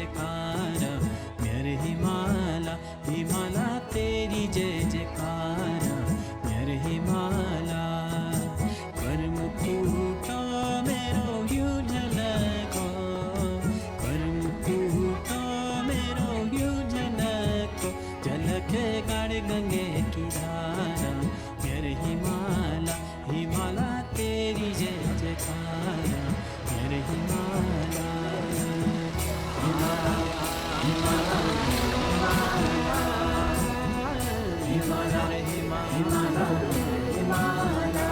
जयकारा मेरे हिमाला हिमाला तेरी जय जयकारा मेरे हिमाला कर्म फूटा मेरो यू झलको कर्म फूटा मेरो यू झलको झलके गाड़ गंगे की धारा मेरे हिमाला हिमाला तेरी जय जयकारा मेरे हिमाला हिमाला हिमाला हिमाला हिमाला हिमाला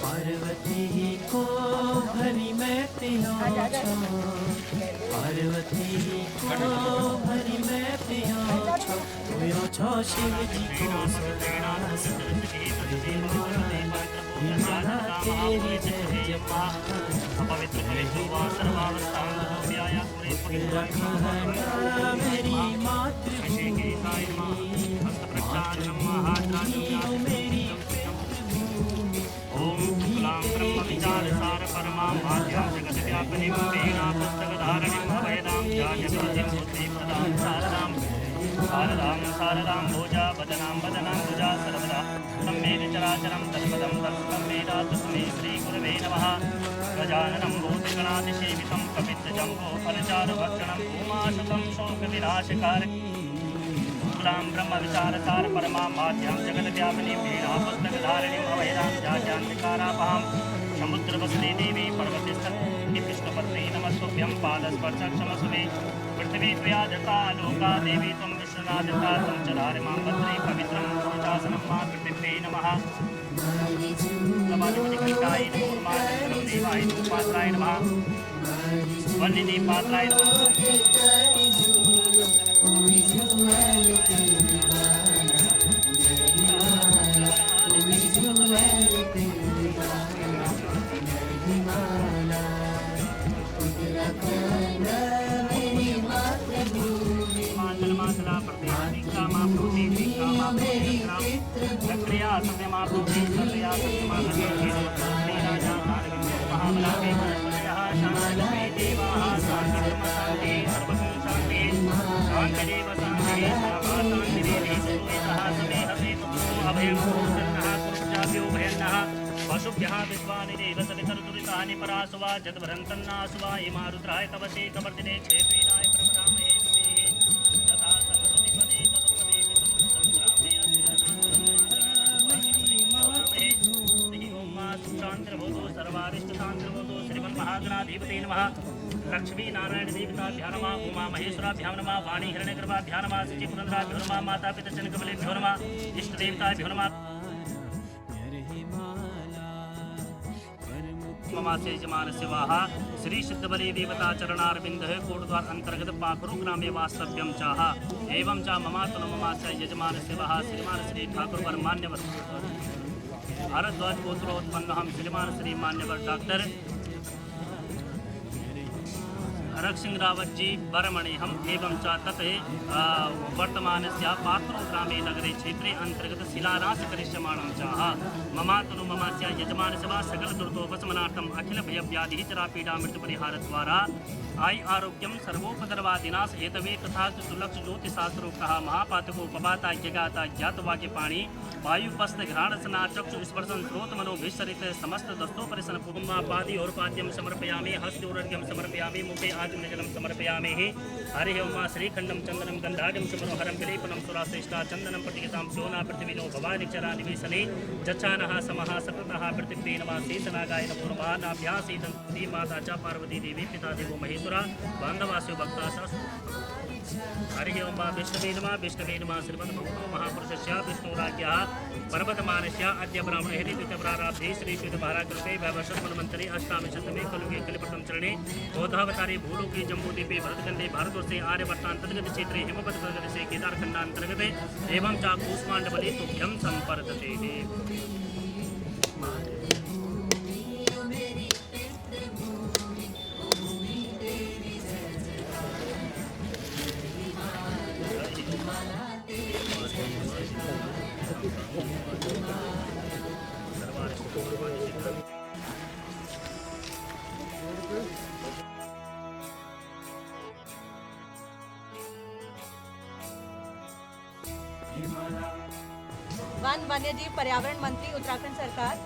पार्वती को भरी मैं पियो छो पार्वती को भरी मैं पियो छो पियो छो शिव जी को हिमाला तेरी जय जयकारा उत्तराखंड मेरी मातृभूमि मेरी ओम शुक्लां ब्रह्म विचारसार परमां भाग्यां जगद्व्यापिनीं वीणा पुस्तकधारिणीं अभयदां ध्यायपतिं बुद्धिप्रदां शारदां शारदां भुजा वदनां वदनां भुजा सर्वदा सम्मेद चराचरं तत्पदं तत्पदं वेदा तस्मै श्रीगुरवे नमः गजाननं भूतगणातिसेवितं कपित्थजम्बो फलचारुभक्षणं उमाशतं शोकविनाशकारकं शुक्लां ब्रह्म विचारसार परमां भाग्यां जगद्व्यापिनीं वीणा पुस्तकधारिणीं अभयदां ध्यायान्तिकारापहां समुद्रवसने देवी पर्वतिस्थले विष्णुपत्नी नमस्तुभ्यं पादस्पर्शक्षमस्मे पृथिवी त्वया दत्ता लोका देवी त्वं विश्वनादिता त्वं च धारिमां भद्रे पवित्रं पुरुषासनं मा कृतिभ्ये नमः नमाधिपतिकलिकाय नमो नमः देवाय पात्राय नमः वन्निदेवपात्राय नमः पशुभ्यः विश्वानि देवसवितरुदुरितानि परासुवा जद्भरन्तन्नासुवा इमारुद्राय तवसे कवर्तिने क्षेत्रीनाय प्रवरामहे तथा समसुतिपदे तदुपदे विसंग्रामे शांतिर्भूतो सर्वारिष्टशांतिर्भूतो श्रीमन्महागणाधिपते नमः लक्ष्मी नारायण देवताभ्यां नमः उमा महेश्वराभ्यां नमः वाणी हिरण्यगर्भाभ्यां नमः शुचिपुरन्द्राभ्यो नमः माता पिता जनकबलेभ्यो नमः इष्टदेवताभ्यो नमः ममासे यजमानस्य वाहा श्री सिद्धबली देवता चरणारविंद कोटद्वार अंतर्गत पाखरु ग्रामे वास्तव्यं चाह एवं च ममातनु ममास्य यजमानस्य वाहा श्रीमान श्री ठाकुर वर मान्यवर भारद्वाज गोत्रोत्पन्न हम श्रीमान श्री मान्यवर डॉक्टर रक्षिंग रावत जी बरमणि हम एवं च तत् वर्तमानस्य पात्रो ग्रामे नगरे क्षेत्रे अंतर्गत शिलान्यास करिष्यमाणं च ममातनु ममास्य यजमानसवा सकल दुर्दोपशमनार्थम अखिल भयव्याधि चरापीडा मृत्युपरिहारद्वारा आय आरोग्यम सर्वोपद्रवादिनाश हेतवे तथा सुलक्ष ज्योतिशास्त्रोक्तः महापातकोपवाता यज्ञाता ज्ञातवाक्यपाणि वायुपस्थ घ्राणसना चक्षु स्पर्शन श्रोत मनोभिसरित समस्त दस्तोपरिशन पूर्वापादि और पाद्यम समर्पयामि हस्तोर्घ्यम समर्पयामि मुखे आचमनजलम समर्पयामि हरि ओम श्रीखंडम चंदनम गंधाढ्यम समरोहरम विलेपनम सुराश्रेष्ठा चंदनम प्रतिगतां सोना पृथ्वीनो भवानिचरा निवेशने जच्छानः समः सततः पृथिव्ये नमः शेषनागाय नमो नाभ्यासीदन्ती माता च पार्वती देवी पिता देवो महेश्वरा बान्धवास्यो भक्ताः हरि ओम विष्णवे नमः श्रीमद्भगवतो महापुरुषस्य विष्णुराज्ञः पर्वतमानस्य अद्य ब्राह्मण हेतु प्रारब्धे श्री कृतभाराकृते वैवस्वतमन्वन्तरे अष्टादशतमे कलयुगे कलिप्रथम चरणे बौद्धावतारे भूलोके जम्बूद्वीपे भरतखंडे भारतवर्षे आर्यवर्तान्तर्गत क्षेत्रे हिमवत् प्रदेशे केदारखण्डान्तर्गते एवं च कूष्माण्डबले तुभ्यं सम्पर्तते। वन वन्यजीव पर्यावरण मंत्री उत्तराखंड सरकार,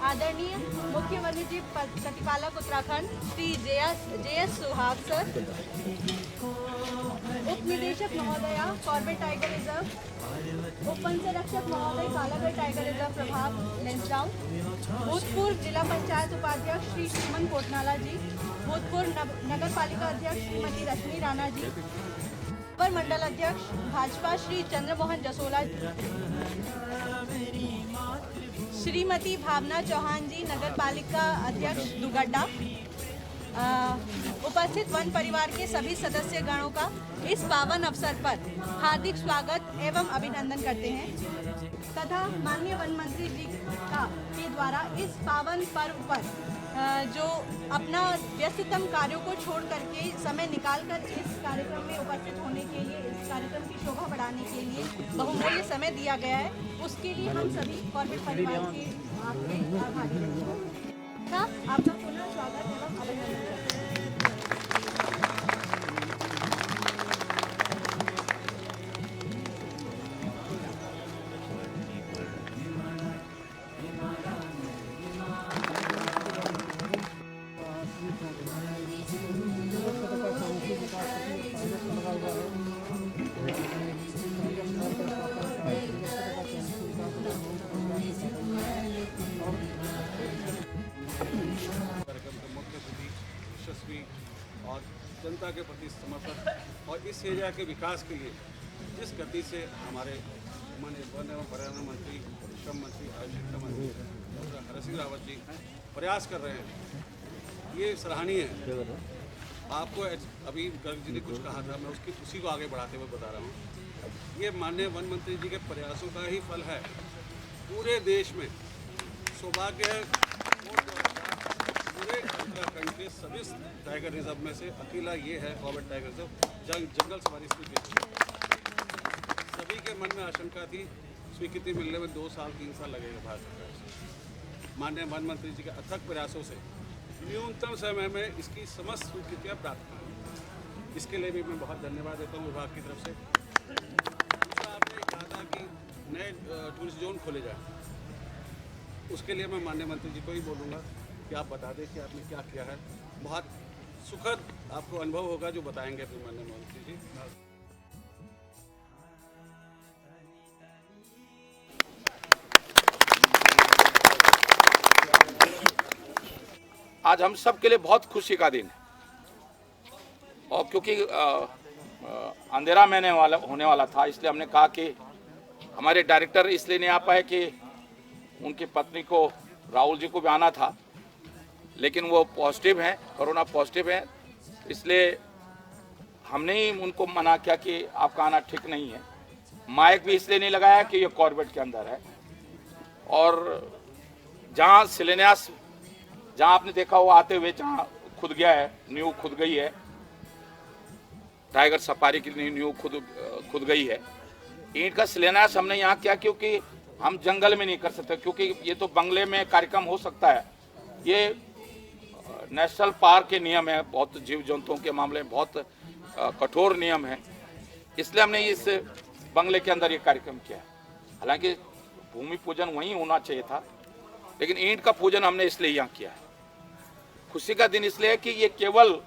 आदरणीय मुख्य वन्यजीव प्रतिपालक उत्तराखंड श्री जे.एस. सुहाग सर, उप निदेशक महोदया कॉर्बेट टाइगर रिजर्व, उप वन संरक्षक महोदय कालागढ़ टाइगर रिजर्व प्रभाग लेंसडाउन, भूतपूर्व जिला पंचायत उपाध्यक्ष श्री सुमन कोटनाला जी, भूतपूर्व नगर पालिका अध्यक्ष श्रीमती रश्मि राणा जी, अपर मंडल अध्यक्ष भाजपा श्री चंद्रमोहन जसोला, श्रीमती भावना चौहान जी नगर पालिका अध्यक्ष दुगड्डा, उपस्थित वन परिवार के सभी सदस्य गणों का इस पावन अवसर पर हार्दिक स्वागत एवं अभिनंदन करते हैं तथा माननीय वन मंत्री जी के द्वारा इस पावन पर्व पर जो अपना व्यस्ततम कार्यों को छोड़ करके समय निकालकर इस कार्यक्रम में उपस्थित होने के लिए, इस कार्यक्रम की शोभा बढ़ाने के लिए बहुमूल्य समय दिया गया है, उसके लिए हम सभी कॉर्बेट परिवार के आपके आभारी हैं। आपका पुनः स्वागत एवं अभिनंदन करते हैं। और जनता के प्रति समर्पित और इस एरिया के विकास के लिए जिस गति से हमारे माननीय वन एवं पर्यावरण मंत्री, श्रम मंत्री, आयुष शिक्षा मंत्री डॉक्टर हरि सिंह रावत जी प्रयास कर रहे हैं, ये सराहनीय है। आपको अभी गर्ग जी ने कुछ कहा था, मैं उसी को आगे बढ़ाते हुए बता रहा हूँ। ये माननीय वन मंत्री जी के प्रयासों का ही फल है। पूरे देश में सौभाग्य है, पूरे उत्तराखंड के सभी टाइगर रिजर्व में से अकेला ये है कॉर्बेट टाइगर रिजर्व जंगल सफारी स्वीकृति। सभी के मन में आशंका थी स्वीकृति मिलने में 2 साल 3 साल लगेगा भारत सरकार से। माननीय वन मंत्री जी के अथक प्रयासों से न्यूनतम समय में इसकी समस्त स्वीकृतियाँ प्राप्त की। इसके लिए भी मैं बहुत धन्यवाद देता हूँ विभाग की तरफ से। दूसरा, आपने कहा था कि नए टूरिस्ट जोन खोले जाए, उसके लिए मैं माननीय मंत्री जी को ही बोलूँगा कि आप बता दें कि आपने क्या किया है। बहुत सुखद आपको अनुभव होगा जो बताएंगे फिर माननीय मंत्री जी। आज हम सब के लिए बहुत खुशी का दिन है और क्योंकि अंधेरा में होने वाला था, इसलिए हमने कहा कि हमारे डायरेक्टर इसलिए नहीं आ पाए कि उनकी पत्नी को, राहुल जी को भी आना था, लेकिन वो पॉजिटिव हैं, कोरोना पॉजिटिव है, इसलिए हमने ही उनको मना किया कि आपका आना ठीक नहीं है। माइक भी इसलिए नहीं लगाया कि ये कॉर्बेट के अंदर है और जहाँ शिलान्यास, जहाँ आपने देखा वो आते हुए जहाँ खुद गया है, नींव खुद गई है, टाइगर सफारी की नींव खुद गई है। ईंट का शिलान्यास हमने यहाँ किया क्योंकि हम जंगल में नहीं कर सकते, क्योंकि ये तो बंगले में कार्यक्रम हो सकता है। ये नेशनल पार्क के नियम है, बहुत जीव जंतुओं के मामले में बहुत कठोर नियम है, इसलिए हमने इस बंगले के अंदर ये कार्यक्रम किया है। हालांकि भूमि पूजन वहीं होना चाहिए था, लेकिन ईंट का पूजन हमने इसलिए यहाँ किया है। खुशी का दिन इसलिए है कि ये केवल,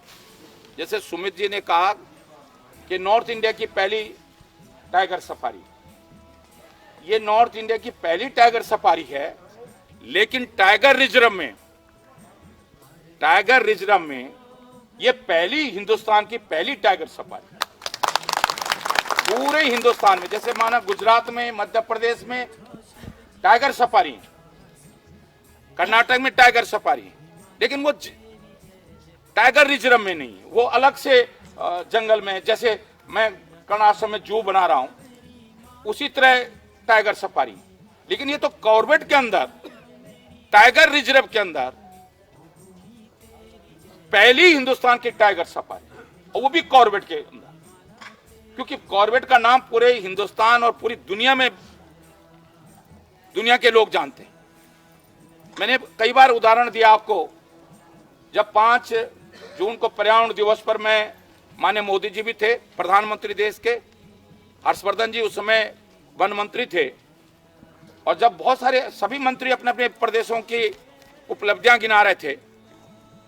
जैसे सुमित जी ने कहा कि नॉर्थ इंडिया की पहली टाइगर सफारी, ये नॉर्थ इंडिया की पहली टाइगर सफारी है, लेकिन टाइगर रिजर्व में ये पहली हिंदुस्तान की पहली टाइगर सफारी पूरे हिंदुस्तान में। जैसे माना गुजरात में, मध्य प्रदेश में टाइगर सफारी, कर्नाटक में टाइगर सफारी, लेकिन वो टाइगर रिजर्व में नहीं, वो अलग से जंगल में, जैसे मैं कर्नाटक में जू बना रहा हूं, उसी तरह टाइगर सफारी। लेकिन ये तो कॉर्बेट के अंदर, टाइगर रिजर्व के अंदर पहली हिंदुस्तान की टाइगर सफारी, और वो भी कॉर्बेट के अंदर, क्योंकि कॉर्बेट का नाम पूरे हिंदुस्तान और पूरी दुनिया में, दुनिया के लोग जानते हैं। मैंने कई बार उदाहरण दिया आपको, जब 5 जून को पर्यावरण दिवस पर मैं, माननीय मोदी जी भी थे प्रधानमंत्री देश के, हर्षवर्धन जी उस समय वन मंत्री थे, और जब बहुत सारे सभी मंत्री अपने अपने प्रदेशों की उपलब्धियां गिना रहे थे,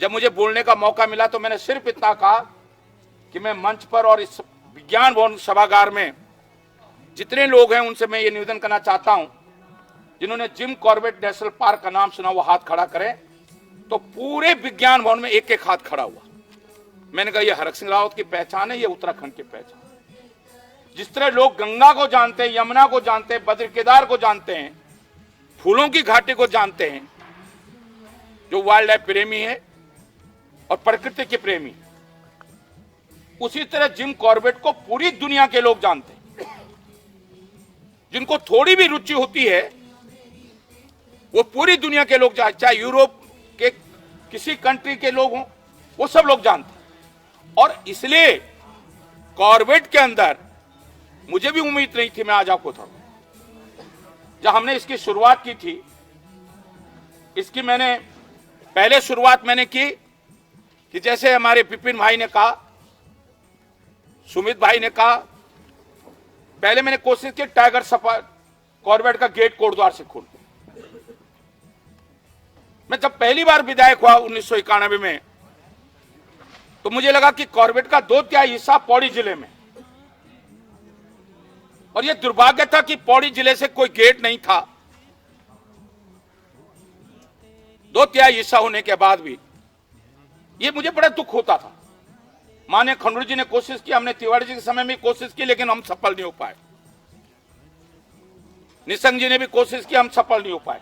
जब मुझे बोलने का मौका मिला तो मैंने सिर्फ इतना कहा कि मैं मंच पर और इस विज्ञान भवन सभागार में जितने लोग हैं उनसे मैं ये निवेदन करना चाहता हूं, जिन्होंने जिम कॉर्बेट नेशनल पार्क का नाम सुना वो हाथ खड़ा करें। तो पूरे विज्ञान भवन में एक एक हाथ खड़ा हुआ। मैंने कहा ये हरक सिंह रावत की पहचान है, ये उत्तराखंड की पहचान। जिस तरह लोग गंगा को जानते हैं, यमुना को जानते हैं, बद्र केदार को जानते हैं, फूलों की घाटी को जानते हैं, जो वाइल्ड लाइफ प्रेमी है और प्रकृति के प्रेमी, उसी तरह जिम कॉर्बेट को पूरी दुनिया के लोग जानते हैं। जिनको थोड़ी भी रुचि होती है वो पूरी दुनिया के लोग, चाहे यूरोप के किसी कंट्री के लोग हों, वो सब लोग जानते हैं। और इसलिए कॉर्बेट के अंदर मुझे भी उम्मीद नहीं थी, मैं आज आपको था, जब हमने इसकी शुरुआत की थी, इसकी मैंने पहले शुरुआत मैंने की कि जैसे हमारे विपिन भाई ने कहा, सुमित भाई ने कहा, पहले मैंने कोशिश की टाइगर सफारी कॉर्बेट का गेट कोटद्वार से खोल। मैं जब पहली बार विधायक हुआ 1991 में, तो मुझे लगा कि कॉर्बेट का 2/3 हिस्सा पौड़ी जिले में, और यह दुर्भाग्य था कि पौड़ी जिले से कोई गेट नहीं था। 2/3 हिस्सा होने के बाद भी ये मुझे बड़ा दुख होता था। माननीय खंडूरी जी ने कोशिश की, हमने तिवारी जी के समय में कोशिश की, लेकिन हम सफल नहीं हो पाए। निशंक जी ने भी कोशिश की, हम सफल नहीं हो पाए।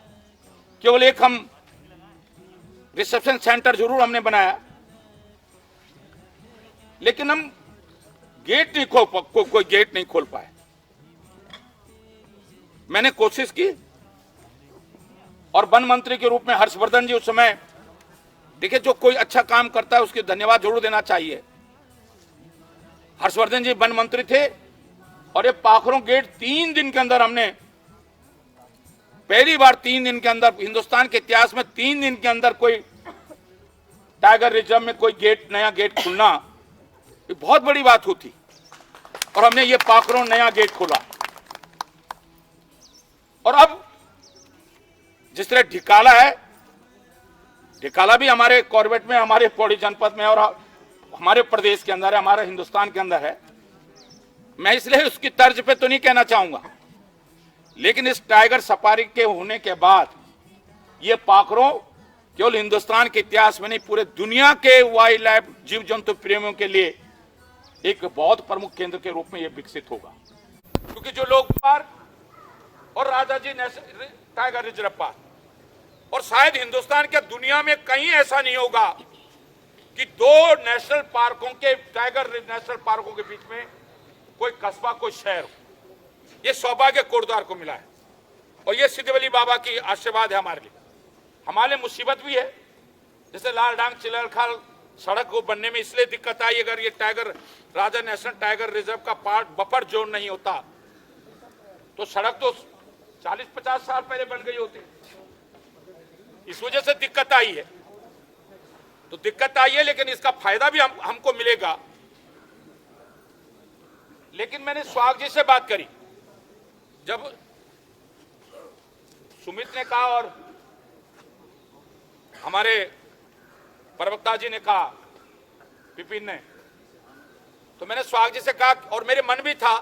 केवल एक हम रिसेप्शन सेंटर जरूर हमने बनाया, लेकिन हम गेट नहीं कोई गेट नहीं खोल पाए। मैंने कोशिश की, और वन मंत्री के रूप में हर्षवर्धन जी उस समय, देखिए जो कोई अच्छा काम करता है उसके धन्यवाद जरूर देना चाहिए। हर्षवर्धन जी वन मंत्री थे, और ये पाखरों गेट 3 दिन के अंदर हमने, पहली बार 3 दिन के अंदर हिंदुस्तान के इतिहास में 3 दिन के अंदर कोई टाइगर रिजर्व में कोई गेट, नया गेट खुलना, ये बहुत बड़ी बात होती। और हमने ये पाखरों नया गेट खोला। और अब जिस तरह ढिकाला है, ढिकाला भी हमारे कॉर्बेट में, हमारे पौड़ी जनपद में और हमारे प्रदेश के अंदर है, हमारे हिंदुस्तान के अंदर है। मैं इसलिए उसकी तर्ज पे तो नहीं कहना चाहूंगा, लेकिन इस टाइगर सफारी के होने के बाद ये पाखरों केवल हिंदुस्तान के इतिहास में नहीं, पूरे दुनिया के वाइल्ड लाइफ जीव जंतु प्रेमियों के लिए एक बहुत प्रमुख केंद्र के रूप में यह विकसित होगा। क्योंकि जो लोग पार्क और राजा जी टाइगर रिजर्व पार्क, और शायद हिंदुस्तान के दुनिया में कहीं ऐसा नहीं होगा कि 2 नेशनल पार्कों के, टाइगर नेशनल पार्कों के बीच में कोई कस्बा, कोई शहर हो। ये सौभाग्य कोटद्वार को मिला है, और ये सिद्धवली बाबा की आशीर्वाद है हमारे लिए। हमारे लिए मुसीबत भी है, जैसे लाल डांग चिलरखाल सड़क को बनने में इसलिए दिक्कत आई, अगर ये टाइगर राजा नेशनल टाइगर रिजर्व का पार्ट बफर जोन नहीं होता तो सड़क तो 40-50 साल पहले बन गई होती। इस वजह से दिक्कत आई है। तो दिक्कत आई है, लेकिन इसका फायदा भी हमको मिलेगा। लेकिन मैंने सुहाग जी से बात करी, जब सुमित ने कहा और हमारे प्रवक्ता जी ने कहा, विपिन ने, तो मैंने सुहाग जी से कहा, और मेरे मन भी था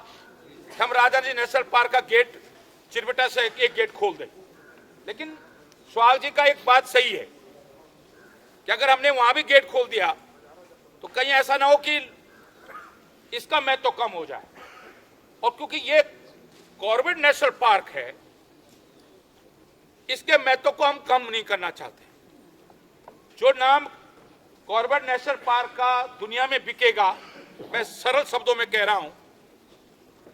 कि हम राजा जी नेशनल पार्क का गेट चिरबटा से एक गेट खोल दें। लेकिन सुहाग जी का एक बात सही है कि अगर हमने वहां भी गेट खोल दिया तो कहीं ऐसा ना हो कि इसका महत्व तो कम हो जाए। और क्योंकि ये कॉर्बेट नेशनल पार्क है, इसके महत्व को हम कम नहीं करना चाहते। जो नाम कॉर्बेट नेशनल पार्क का दुनिया में बिकेगा, मैं सरल शब्दों में कह रहा हूं,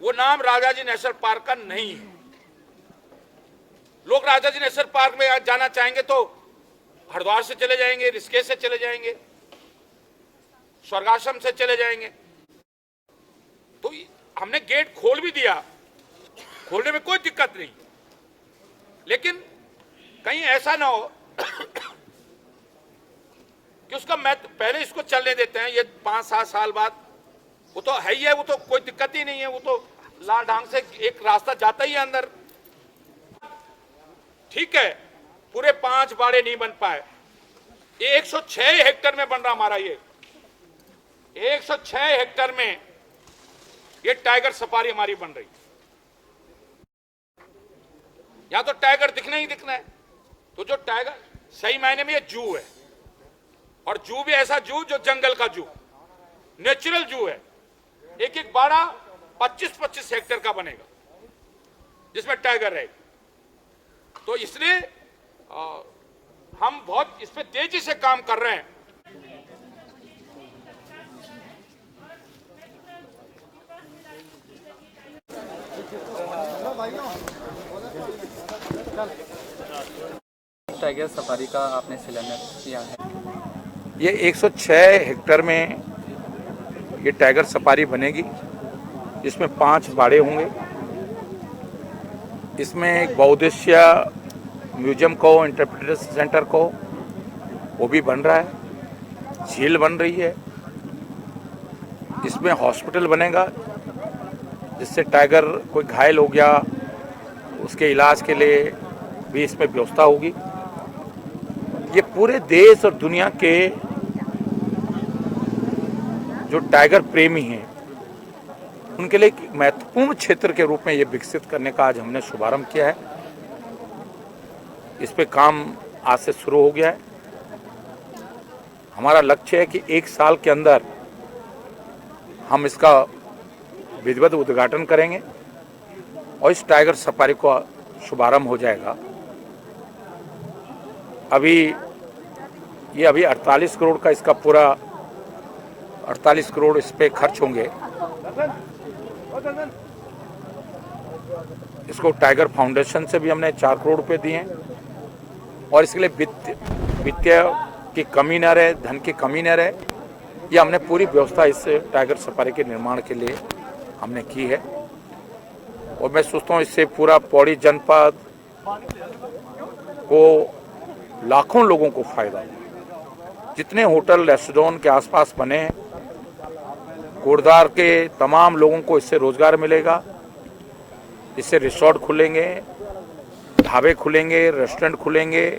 वो नाम राजाजी नेशनल पार्क का नहीं है। लोग राजाजी नेशनल पार्क में जाना चाहेंगे तो हरिद्वार से चले जाएंगे, ऋषिकेश से चले जाएंगे, स्वर्गाश्रम से चले जाएंगे। तो हमने गेट खोल भी दिया, खोलने में कोई दिक्कत नहीं, लेकिन कहीं ऐसा ना हो कि उसका महत्व, पहले इसको चलने देते हैं, ये 5-7 साल बाद वो तो है ही है, वो तो कोई दिक्कत ही नहीं है, वो तो लाल ढंग से एक रास्ता जाता ही है अंदर। ठीक है, पूरे 5 बाड़े नहीं बन पाए, ये 106 हेक्टेयर में बन रहा हमारा, ये 106 हेक्टेयर में ये टाइगर सफारी हमारी बन रही। यहां तो टाइगर दिखना ही दिखना है। तो जो टाइगर सही मायने में ये जू है, और जू भी ऐसा जू जो जंगल का जू, नेचुरल जू है। एक एक बाड़ा 25-25 हेक्टेयर का बनेगा जिसमें टाइगर रहेगा। तो इसलिए हम बहुत इस पे तेजी से काम कर रहे हैं। टाइगर सफारी का आपने शिलान्यास किया है। ये 106 हेक्टेयर में ये टाइगर सफारी बनेगी, इसमें 5 बाड़े होंगे। इसमें एक बहुउद्देशीय म्यूजियम को, इंटरप्रिटेशन सेंटर को, वो भी बन रहा है, झील बन रही है। इसमें हॉस्पिटल बनेगा, जिससे टाइगर कोई घायल हो गया उसके इलाज के लिए भी इसमें व्यवस्था होगी। ये पूरे देश और दुनिया के जो टाइगर प्रेमी हैं उनके लिए एक महत्वपूर्ण क्षेत्र के रूप में ये विकसित करने का आज हमने शुभारंभ किया है। इस पे काम आज से शुरू हो गया है। हमारा लक्ष्य है कि 1 साल के अंदर हम इसका विधिवत उद्घाटन करेंगे और इस टाइगर सफारी को शुभारंभ हो जाएगा। अभी 48 करोड़ का इसका पूरा 48 करोड़ इस पे खर्च होंगे। इसको टाइगर फाउंडेशन से भी हमने 4 करोड़ रुपए दिए हैं, और इसके लिए वित्तीय की कमी न रहे, धन की कमी न रहे, ये हमने पूरी व्यवस्था इस टाइगर सफारी के निर्माण के लिए हमने की है। और मैं सोचता हूँ इससे पूरा पौड़ी जनपद को, लाखों लोगों को फायदा होगा। जितने होटल रेस्टोरेंट के आसपास बने हैं, कोटद्वार के तमाम लोगों को इससे रोजगार मिलेगा। इससे रिसोर्ट खुलेंगे, ढाबे खुलेंगे, रेस्टोरेंट खुलेंगे,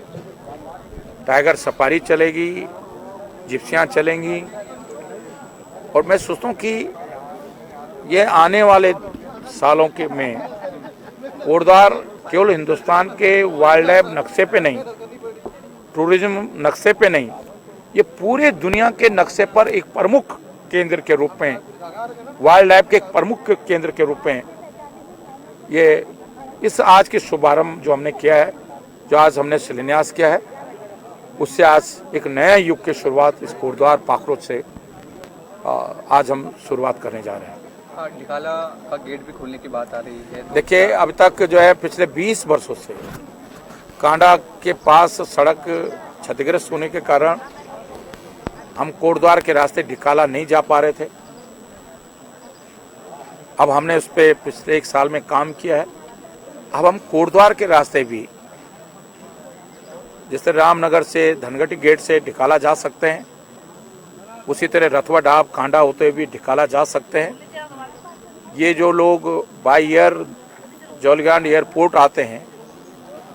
टाइगर सफारी चलेगी, जिप्सियाँ चलेंगी। और मैं सोचता हूँ कि ये आने वाले सालों के में कोटद्वार केवल हिंदुस्तान के वाइल्ड लाइफ नक्शे पे नहीं, टूरिज्म नक्शे पे नहीं, ये पूरे दुनिया के नक्शे पर एक प्रमुख केंद्र के रूप में, वाइल्ड लाइफ के एक प्रमुख केंद्र के रूप में ये इस आज के शुभारंभ जो हमने किया है, जो आज हमने शिलान्यास किया है, उससे आज एक नया युग की शुरुआत इस कोटद्वार पाखरोच से आज हम शुरुआत करने जा रहे हैं। निकाला का गेट भी खोलने की बात आ रही है। देखिए, अभी तक जो है पिछले 20 वर्षों से कांडा के पास सड़क क्षतिग्रस्त होने के कारण हम कोटद्वार के रास्ते ढिकाला नहीं जा पा रहे थे। अब हमने उस पर पिछले 1 साल में काम किया है। अब हम कोटद्वार के रास्ते भी, जैसे रामनगर से धनगटी गेट से ढिकाला जा सकते हैं, उसी तरह रथवा डाब कांडा होते हुए भी ढिकाला जा सकते हैं। ये जो लोग बाई एयर जौलीग्रांट एयरपोर्ट आते हैं,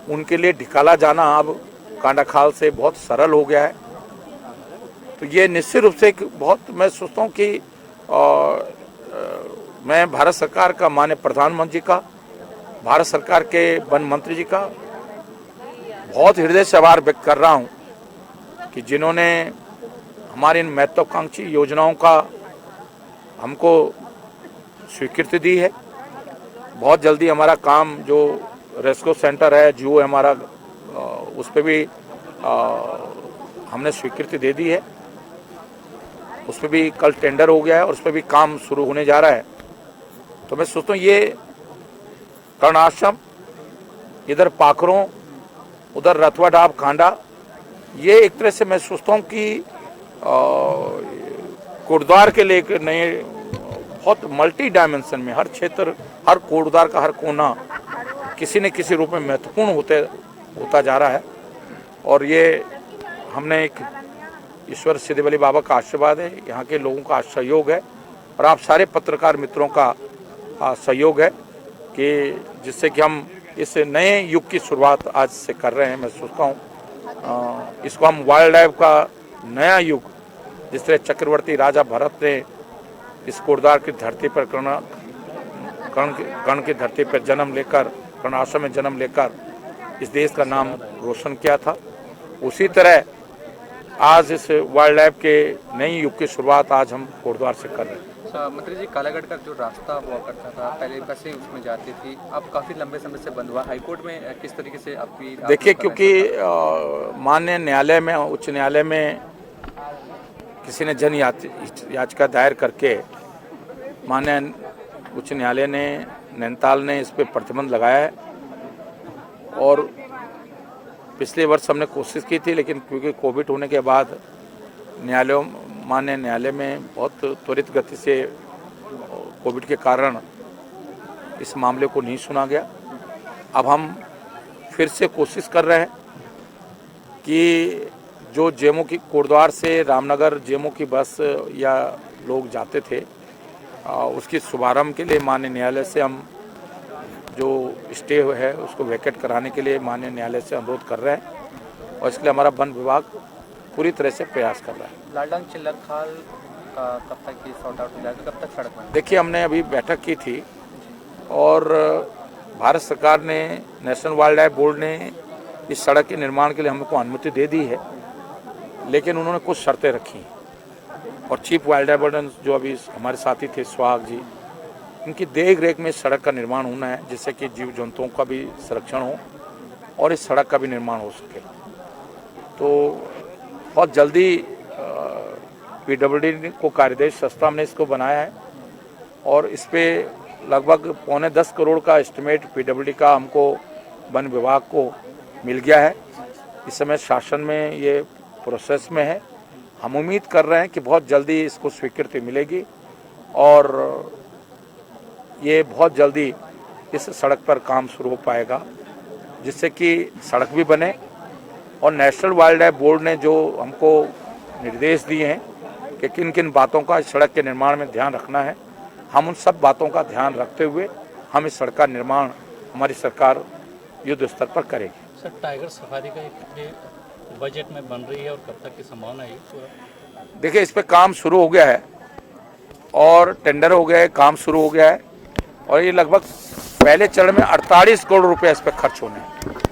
उनके लिए ढिकाला जाना अब कांडाखाल से बहुत सरल हो गया है। तो ये निश्चित रूप से बहुत, मैं सोचता हूँ कि मैं भारत सरकार का, माननीय प्रधानमंत्री का, भारत सरकार के वन मंत्री जी का बहुत हृदय से आभार व्यक्त कर रहा हूँ कि जिन्होंने हमारी इन महत्वाकांक्षी योजनाओं का हमको स्वीकृति दी है। बहुत जल्दी हमारा काम, जो रेस्क्यू सेंटर है, जो हमारा, उस पर भी हमने स्वीकृति दे दी है। उस पर भी कल टेंडर हो गया है और उस पर भी काम शुरू होने जा रहा है। तो मैं सोचता हूँ ये कर्णाश्रम, इधर पाखरों, उधर रथवा डाब कांडा, ये एक तरह से मैं सोचता हूँ कि कोटद्वार के लिए एक नए, बहुत मल्टी डायमेंशन में, हर क्षेत्र, हर कोटद्वार का हर कोना किसी न किसी रूप में महत्वपूर्ण होता जा रहा है। और ये हमने एक ईश्वर सिद्धबली बाबा का आशीर्वाद है, यहाँ के लोगों का सहयोग है और आप सारे पत्रकार मित्रों का सहयोग है कि जिससे कि हम इस नए युग की शुरुआत आज से कर रहे हैं। मैं सोचता हूँ इसको हम वाइल्ड लाइफ का नया युग, जिस तरह चक्रवर्ती राजा भरत ने इस कोटद्वार की धरती पर, कर्ण की धरती पर जन्म लेकर, कर्णाश्रम में जन्म लेकर इस देश का नाम रोशन किया था, उसी तरह आज इस वाइल्ड लाइफ के नई युग की शुरुआत आज हम कोटद्वार से कर रहे हैं। मंत्री जी, कालागढ़ का जो रास्ता हुआ करता था, पहले बसें उसमें जाती थी, अब काफ़ी लंबे समय से बंद हुआ। हाईकोर्ट में किस तरीके से आपकी, देखिए, क्योंकि माननीय न्यायालय में, उच्च न्यायालय में किसी ने जन याचिका दायर करके माननीय उच्च न्यायालय ने, नैनीताल ने इस पर प्रतिबंध लगाया है। और पिछले वर्ष हमने कोशिश की थी, लेकिन क्योंकि कोविड होने के बाद माननीय न्यायालय में बहुत त्वरित गति से कोविड के कारण इस मामले को नहीं सुना गया। अब हम फिर से कोशिश कर रहे हैं कि जो जेमू की, कोटद्वार से रामनगर जेमू की बस या लोग जाते थे, उसकी शुभारंभ के लिए माननीय न्यायालय से हम जो स्टे है उसको वैकेट कराने के लिए माननीय न्यायालय से अनुरोध कर रहे हैं और इसके लिए हमारा वन विभाग पूरी तरह से प्रयास कर रहा है। लालडांग चिल्लर खाल का कब तक ये सॉर्ट आउट हो जाएगा, कब तक सड़क बनेगी? देखिए, हमने अभी बैठक की थी और भारत सरकार ने, नेशनल वाइल्ड लाइफ बोर्ड ने इस सड़क के निर्माण के लिए हमको अनुमति दे दी है, लेकिन उन्होंने कुछ शर्तें रखी और चीफ वाइल्ड लाइफ वार्डन जो अभी हमारे साथी थे सुहाग जी, इनकी देख रेख में सड़क का निर्माण होना है, जिससे कि जीव जंतुओं का भी संरक्षण हो और इस सड़क का भी निर्माण हो सके। तो बहुत जल्दी पीडब्ल्यूडी को कार्यदेश संस्था हमने इसको बनाया है और इस पे लगभग 9.25 करोड़ का एस्टिमेट पीडब्ल्यूडी का हमको वन विभाग को मिल गया है। इस समय शासन में ये प्रोसेस में है। हम उम्मीद कर रहे हैं कि बहुत जल्दी इसको स्वीकृति मिलेगी और ये बहुत जल्दी इस सड़क पर काम शुरू हो पाएगा, जिससे कि सड़क भी बने। और नेशनल वाइल्ड लाइफ बोर्ड ने जो हमको निर्देश दिए हैं कि किन किन बातों का इस सड़क के निर्माण में ध्यान रखना है, हम उन सब बातों का ध्यान रखते हुए हम इस सड़क का निर्माण हमारी सरकार युद्ध स्तर पर करेगी। सर, टाइगर सफारी का एक बजट में बन रही है और कब तक की संभावना है? देखिए, इस पर काम शुरू हो गया है और टेंडर हो गया है, काम शुरू हो गया है और ये लगभग पहले चरण में 48 करोड़ रुपए इस पर खर्च होने हैं।